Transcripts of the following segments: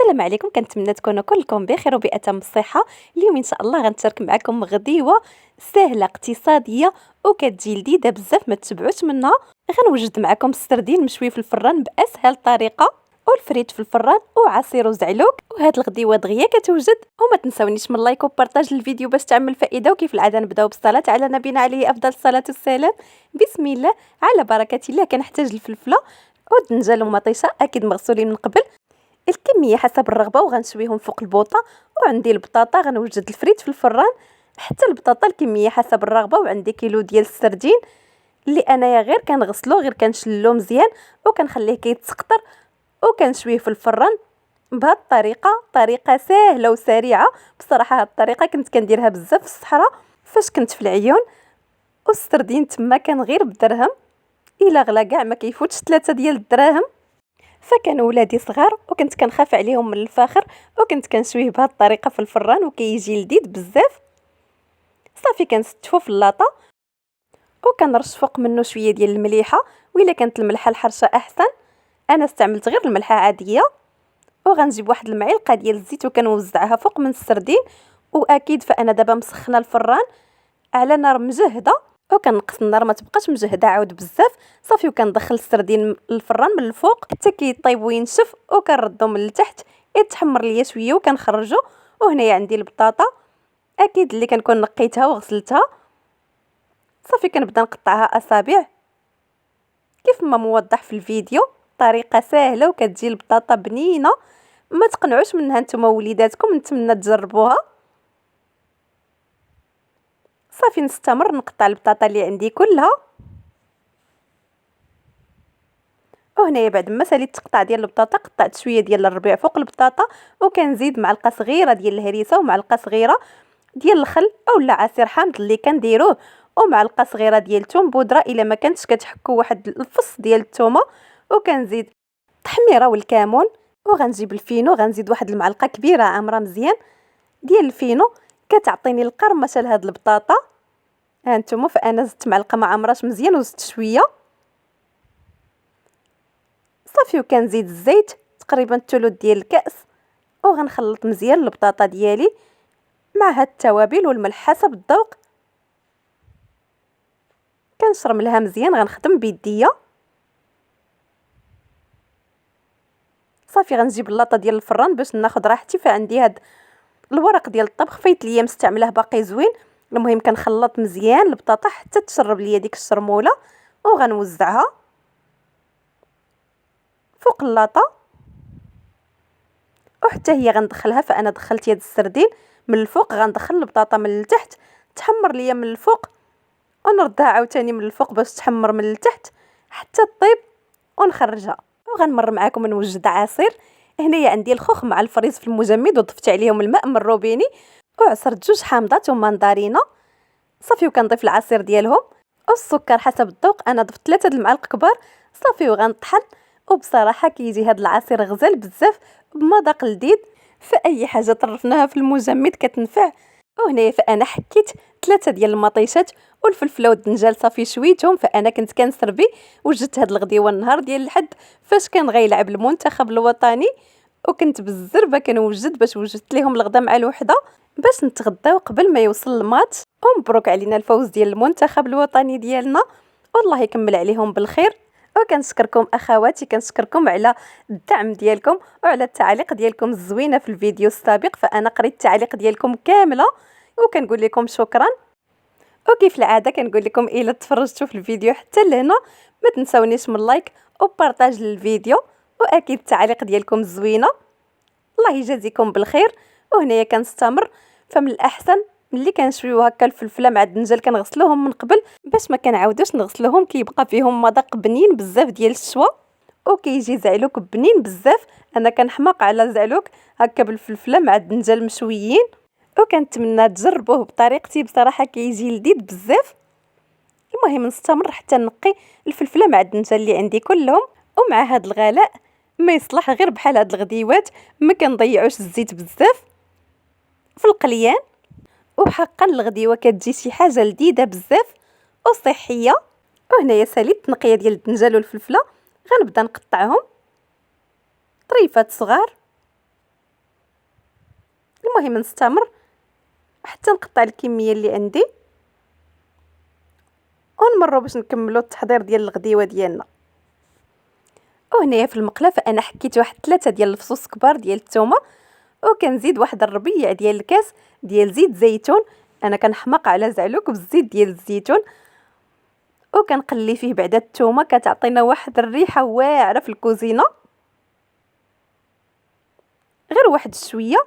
السلام عليكم، كنتمنى تكونوا كلكم بخير وبأتم الصحه. اليوم ان شاء الله غنشارك معكم غديوه سهله اقتصاديه وكتجي لذيذه بزاف، ما تتبعوش منها. غنوجد معكم السردين مشوي في الفران باسهل طريقه، والفريت في الفران وعصير وزعلوك. وهاد الغديوه دغيا كتوجد. وما تنسونيش من لايك وبارطاج الفيديو باش تعمل فائده. وكيف العاده نبداو بالصلاه على نبينا عليه افضل الصلاه والسلام. بسم الله، على بركه الله. كنحتاج الفلفله والدنجال ومطيشه اكيد مغسولين من قبل. الكميه حسب الرغبه، وغنشويهم فوق البوطه. وعندي البطاطا غنوجد الفريت في الفران حتى البطاطا الكميه حسب الرغبه. وعندي كيلو ديال السردين اللي انايا غير كنغسلو، غير كنشلو مزيان وكنخليه كيتسقطر وكنشويه في الفران بهذه الطريقه. طريقه سهله وسريعه بصراحه. هذه الطريقه كنت كنديرها بزاف في الصحراء فاش كنت في العيون. والسردين تما كان غير بدرهم، الا غلا كاع ما كيفوتش 3 ديال الدراهم. فكانوا ولادي صغار وكنت كنخاف عليهم من الفاخر، وكنت كنشويه بهذه الطريقه في الفران وكيجي لذيذ بزاف. صافي كنستفو في اللاطه وكنرش فوق منه شويه ديال المليحه، وإلا كانت الملحه الحرشه احسن. انا استعملت غير الملحه عاديه. وغنجيب واحد المعلقه ديال الزيت وكنوزعها فوق من السردين. واكيد فانا دابا مسخنه الفران على نار مجهده، وكنقص النار ما تبقاش مجهده عاود بزاف. صافي وكندخل السردين الفران من الفوق حتى كيطيب وينشف، وكنردو من التحت يتحمر ليا شويه وكنخرجو. وهنايا عندي البطاطا اكيد اللي كنكون نقيتها وغسلتها. صافي كنبدا نقطعها اصابع كيف ما موضح في الفيديو. طريقه سهله وكتجي البطاطا بنينه. ما تقنعوش منها نتوما وليداتكم، نتمنى تجربوها. صافي نستمر نقطع البطاطا اللي عندي كلها. وهنايا بعد ما ساليت التقطاع ديال البطاطا قطعت شويه ديال الربيع فوق البطاطا، وكنزيد معلقه صغيره ديال الهريسه ومعلقه صغيره ديال الخل اولا عصير حامض اللي كنديروه، ومعلقه صغيره ديال الثوم بودره الا ما كانتش كتحكوا واحد الفص ديال الثومه. وكنزيد التحميره والكمون. وغنجيب الفينو، غنزيد واحد المعلقه كبيره عامره مزيان ديال الفينو كتعطيني القرمشه لهاد البطاطا. ها نتوما، فانا زدت معلقه ما عمراش مزيان وزدت شويه. صافي وكنزيد الزيت تقريبا الثلث ديال الكاس، وغنخلط مزيان البطاطا ديالي مع هاد التوابل والملح حسب الذوق. كنشرملها مزيان، غنخدم بيديا. صافي غنجيب اللاطه ديال الفران باش ناخذ راحتي. فعندي هاد الورق ديال الطبخ فايت ليا مستعمله باقي زوين. المهم كنخلط مزيان البطاطا حتى تشرب ليا ديك الشرموله، وغنوزعها فوق اللاطه. وحتى هي غندخلها، فانا دخلت يد السردين من الفوق، غندخل البطاطا من التحت تحمر ليا من الفوق، ونردها عاوتاني من الفوق باش تحمر من التحت حتى طيب ونخرجها. وغنمر معكم نوجد عصير. هنايا عندي الخوخ مع الفريز في المجمد، وضفت عليهم الماء من الروبيني، وعصرت 2 حامضات ومندرينه. صافي وكنضيف العصير ديالهم والسكر حسب الذوق. انا ضفت 3 المعالق كبار. صافي وغنطحن. وبصراحه كيجي هذا العصير غزال بزاف بمذاق لذيذ. فاي حاجه طرفناها في المجمد كتنفع. وهنايا فانا حكيت 3 ديال المطيشات والفلفله والدنجال صافي شويتهم. فانا كنت كنسربي. وجدت هاد الغديوه النهار ديال الحد فاش كان غيلعب المنتخب الوطني، وكنت بالزربه كنوجد باش وجدت لهم الغدا مع الوحده باش نتغداو قبل ما يوصل الماتش. ومبروك علينا الفوز ديال المنتخب الوطني ديالنا، والله يكمل عليهم بالخير. وكنشكركم اخواتي، كنشكركم على الدعم ديالكم وعلى التعليق ديالكم الزوينه في الفيديو السابق. فانا قريت التعليق ديالكم كامله وكنقول لكم شكرا. وكيف العاده كنقول لكم الا تفرجتوا في الفيديو حتى لهنا ما تنسونيش من لايك وبارطاج للفيديو، واكيد التعليق ديالكم الزوينه. الله يجازيكم بالخير. وهنايا كنستمر. فمن الاحسن ملي كنشويو هكا الفلفله مع الدنجال كنغسلوهم من قبل باش ما كنعاودوش نغسلوهم، كيبقى فيهم مذاق بنين بزاف ديال الشوا، وكيجي زعلوك بنين بزاف. انا كنحماق على زعلوك هكا بالفلفله مع الدنجال مشويين، وكنتمنى تجربوه بطريقتي. بصراحه كيجي لذيذ بزاف. المهم نستمر حتى نقي الفلفله مع الدنجال اللي عندي كلهم. ومع هذا الغلاء ما يصلح غير بحال هاد الغديوات، ما كنضيعوش الزيت بزاف في القليان. وحقا الغديوه كتجي شي حاجه لذيذه بزاف وصحيه. وهنايا ساليت التنقيه ديال الدنجال والفلفله، غنبدا نقطعهم طريفات صغار المهم نستمر حتى نقطع الكميه اللي عندي ونمروا باش نكملوا التحضير ديال الغديوه ديالنا. وهنايا في المقله فانا حكيت واحد 3 ديال الفصوص كبار ديال الثومه، وكنزيد واحد الربيع ديال الكاس ديال زيت زيتون. انا كنحماق على زعلوك بالزيت ديال الزيتون، وكنقلي فيه بعدا الثومه كتعطينا واحد الريحه واعره في الكوزينه. غير واحد شويه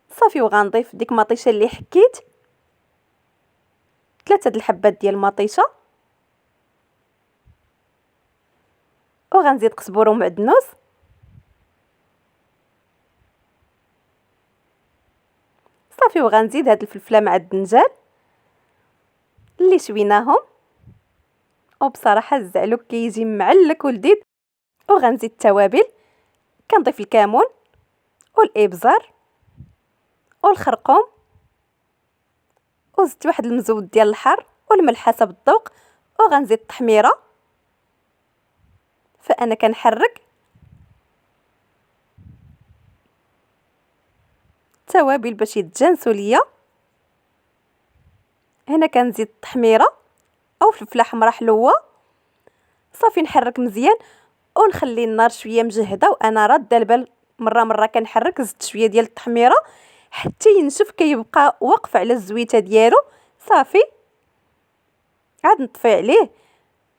صافي، وغنضيف ديك مطيشه اللي حكيت 3 د الحبات ديال المطيشه، وغنزيد قزبور ومعدنوس، صافي. وغنزيد هاد الفلفله مع الدنجال اللي شويناهم، وبصراحه الزعلوك كيجي معلك ولذيذ. وغنزيد التوابل، كنضيف الكمون والابزار والخرقوم، وزدت واحد المزود ديال الحار والملح حسب الذوق، وغنزيد التحميره. فانا كنحرك التوابل باش يتجانسوا ليا. هنا كنزيد التحميره او فلفله حمراء حلوه، صافي نحرك مزيان ونخلي النار شويه مجهده، وانا راده البال مره كنحرك. زدت شويه ديال التحميره حتى ينشف، كيبقى واقف على الزويته ديالو، صافي عاد نطفي عليه.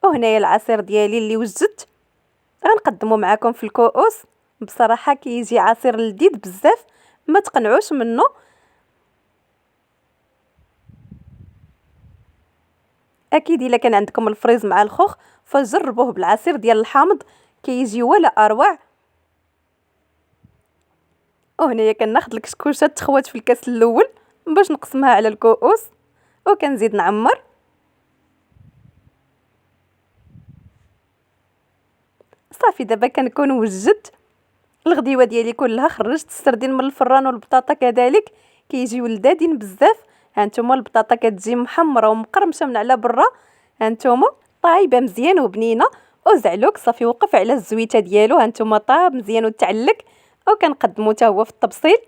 وهنايا العصير ديالي اللي وجدت غنقدمه معكم في الكؤوس. بصراحه كيجي عصير لذيذ بزاف، ما تقنعوش منه. اكيد الا كان عندكم الفريز مع الخوخ فجربوه بالعصير ديال الحامض، كيجي ولا اروع. وهنايا كناخذ الكشكوشه تخوات في الكاس الاول باش نقسمها على الكؤوس، وكنزيد نعمر. صافي دابا كنكون وجدت الغديوه ديالي كلها. خرجت السردين من الفران والبطاطا كذلك كيجيو لذاذين بزاف. هانتوما البطاطا كتجي محمره ومقرمشه من على برا، هانتوما طايبه مزيان وبنينه. وزعلوك صافي وقف على الزويته ديالو، هانتوما طاب مزيان وتعلك، وكنقدمو حتى هو في الطبسيل.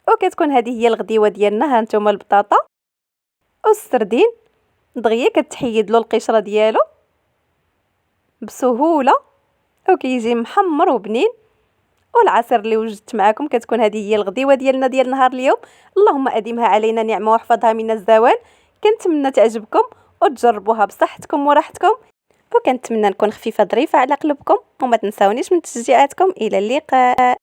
وكتكون هذه هي الغديوه ديالنا. هانتوما البطاطا والسردين دغيا كتحيد له القشره ديالو بسهوله، وكيجي محمر وبنين. والعصير اللي وجدت معكم كتكون هذه هي الغديوه ديالنا ديال نهار اليوم. اللهم اديمها علينا نعمه واحفظها من الزوال. كنتمنى تعجبكم وتجربوها بصحتكم وراحتكم، وكنتمنى نكون خفيفه ظريفه على قلبكم. وما تنساونيش من تشجيعاتكم. الى اللقاء.